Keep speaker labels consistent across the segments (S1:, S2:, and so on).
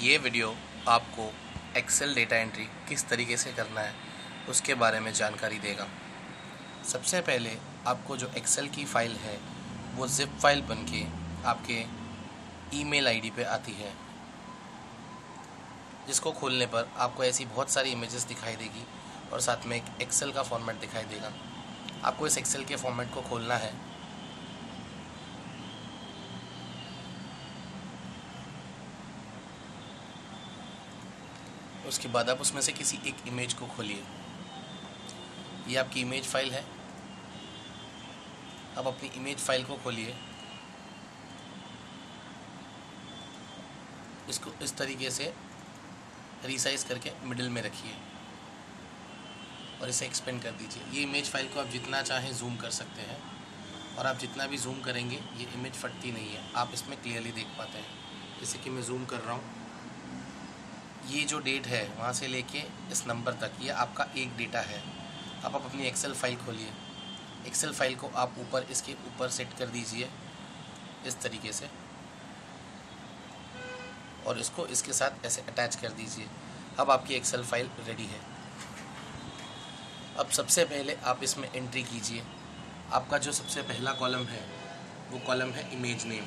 S1: ये वीडियो आपको Excel data entry किस तरीके से करना है उसके बारे में जानकारी देगा। सबसे पहले आपको जो एक्सेल की फ़ाइल है वो ज़िप फाइल बनके आपके ईमेल आईडी पे आती है, जिसको खोलने पर आपको ऐसी बहुत सारी इमेजेस दिखाई देगी और साथ में एक एक्सेल का फॉर्मेट दिखाई देगा। आपको इस एक्सेल के फॉर्मेट को खोलना है। उसके बाद आप उसमें से किसी एक इमेज को खोलिए। ये आपकी इमेज फाइल है। अब अपनी इमेज फाइल को खोलिए। इसको इस तरीके से रिसाइज करके मिडिल में रखिए और इसे एक्सपेंड कर दीजिए। ये इमेज फाइल को आप जितना चाहें जूम कर सकते हैं और आप जितना भी जूम करेंगे ये इमेज फटती नहीं है, आप इसमें क्लियरली देख पाते हैं। जैसे कि मैं जूम कर रहा हूँ, ये जो डेट है वहाँ से लेके इस नंबर तक ये आपका एक डेटा है। अब आप अपनी एक्सेल फाइल खोलिए। एक्सेल फाइल को आप ऊपर इसके ऊपर सेट कर दीजिए इस तरीके से और इसको इसके साथ ऐसे अटैच कर दीजिए। अब आपकी एक्सेल फाइल रेडी है। अब सबसे पहले आप इसमें एंट्री कीजिए। आपका जो सबसे पहला कॉलम है वो कॉलम है इमेज नेम।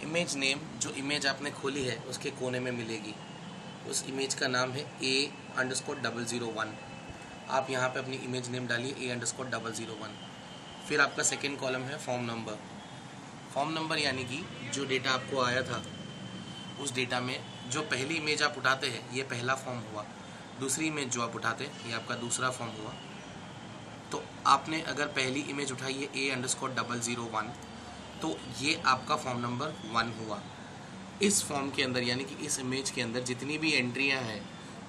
S1: इमेज नेम जो इमेज आपने खोली है उसके कोने में मिलेगी। उस इमेज का नाम है A_001। आप यहाँ पे अपनी इमेज नेम डालिए A_001। फिर आपका सेकेंड कॉलम है फॉर्म नंबर। फॉर्म नंबर यानी कि जो डेटा आपको आया था उस डेटा में जो पहली इमेज आप उठाते हैं ये पहला फॉर्म हुआ, दूसरी इमेज जो आप उठाते हैं ये आपका दूसरा फॉर्म हुआ। तो आपने अगर पहली इमेज उठाई है A_001 तो ये आपका फॉर्म नंबर 1 हुआ। इस फॉर्म के अंदर यानी कि इस इमेज के अंदर जितनी भी एंट्रियां हैं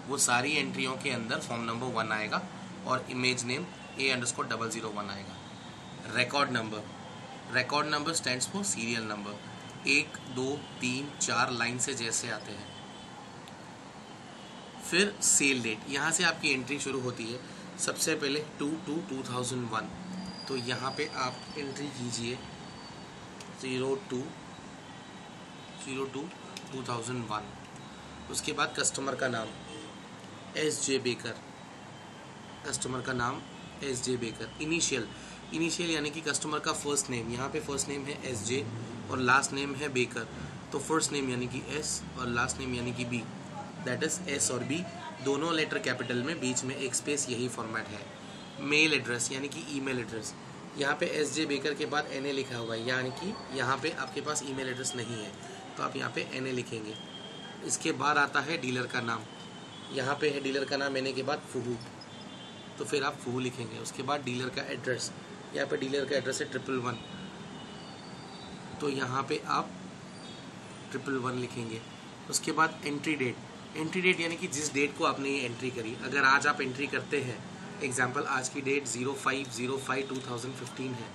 S1: वो सारी एंट्रियों के अंदर फॉर्म नंबर 1 आएगा और इमेज नेम A_001 आएगा। Record number stands for serial number. 1, 2, 3, 4 line से जैसे आते हैं। फिर सेल डेट, यहाँ से आपकी एंट्री शुरू होती है। सबसे पहले 2/2/2001, तो यहाँ पे आप एंट्री कीजिए 02/2001। उसके बाद कस्टमर का नाम SJ बेकर। कस्टमर का नाम SJ बेकर। इनिशियल यानी कि कस्टमर का फर्स्ट नेम, यहाँ पे फर्स्ट नेम है SJ और लास्ट नेम है बेकर। तो फर्स्ट नेम यानी कि S और लास्ट नेम यानी कि B, दैट इज S और B दोनों लेटर कैपिटल में, बीच में एक स्पेस, यही फॉर्मेट है। मेल एड्रेस यानी कि ईमेल एड्रेस, यहाँ पे SJ बेकर के बाद NA लिखा हुआ है, यानी कि यहाँ पे आपके पास ईमेल एड्रेस नहीं है तो आप यहाँ पे NA लिखेंगे। इसके बाद आता है डीलर का नाम। यहाँ पे है डीलर का नाम NA के बाद फूहू, तो फिर आप फूहू लिखेंगे। उसके बाद डीलर का एड्रेस, यहाँ पे डीलर का एड्रेस है 111, तो यहाँ पे आप 111 लिखेंगे। उसके बाद एंट्री डेट यानी कि जिस डेट को आपने ये एंट्री करी, अगर आज आप एंट्री करते हैं, एग्जाम्पल आज की डेट 05/05/2015 है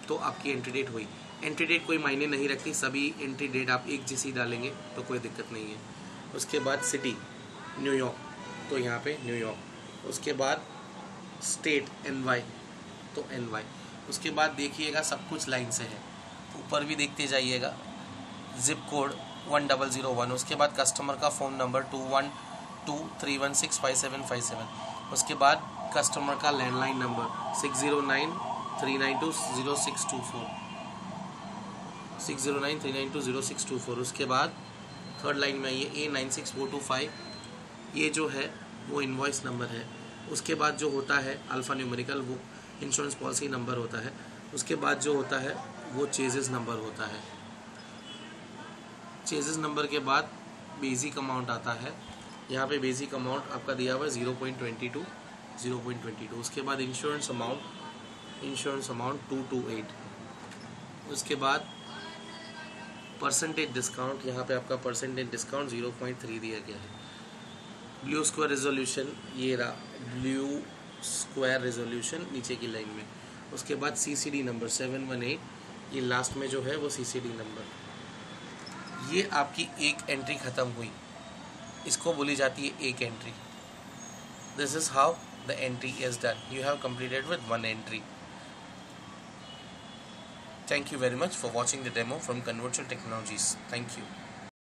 S1: तो आपकी एंट्री डेट हुई। एंट्री डेट कोई मायने नहीं रखती, सभी एंट्री डेट आप एक जैसी डालेंगे तो कोई दिक्कत नहीं है। उसके बाद सिटी न्यूयॉर्क, तो यहाँ पे न्यूयॉर्क। उसके बाद स्टेट NY, तो NY। उसके बाद देखिएगा सब कुछ लाइन से है, ऊपर भी देखते जाइएगा। Zip code 1001। उसके बाद कस्टमर का फ़ोन नंबर 2123165757। उसके बाद कस्टमर का लैंडलाइन नंबर 6093920624 6093920624। उसके बाद थर्ड लाइन में ये A96425, ये जो है वो इनवॉइस नंबर है। उसके बाद जो होता है अल्फ़ा न्यूमेरिकल, वो इंश्योरेंस पॉलिसी नंबर होता है। उसके बाद जो होता है वो चेजेस नंबर होता है। चेजेस नंबर के बाद बेसिक अमाउंट आता है। यहाँ पे बेसिक अमाउंट आपका दिया हुआ है 0.22। उसके बाद इंश्योरेंस अमाउंट 228। उसके बाद परसेंटेज डिस्काउंट, यहाँ पे आपका परसेंटेज डिस्काउंट 0.3 दिया गया है। ब्लू स्क्वायर रेजोल्यूशन, ये रहा ब्लू स्क्वायर रेजोल्यूशन नीचे की लाइन में। उसके बाद CCD नंबर 718, ये लास्ट में जो है वो CCD नंबर। ये आपकी एक एंट्री ख़त्म हुई, इसको बोली जाती है एक entry. This is how the entry is done. You have completed with 1 entry. Thank you very much for watching the demo from Convertual Technologies. Thank you.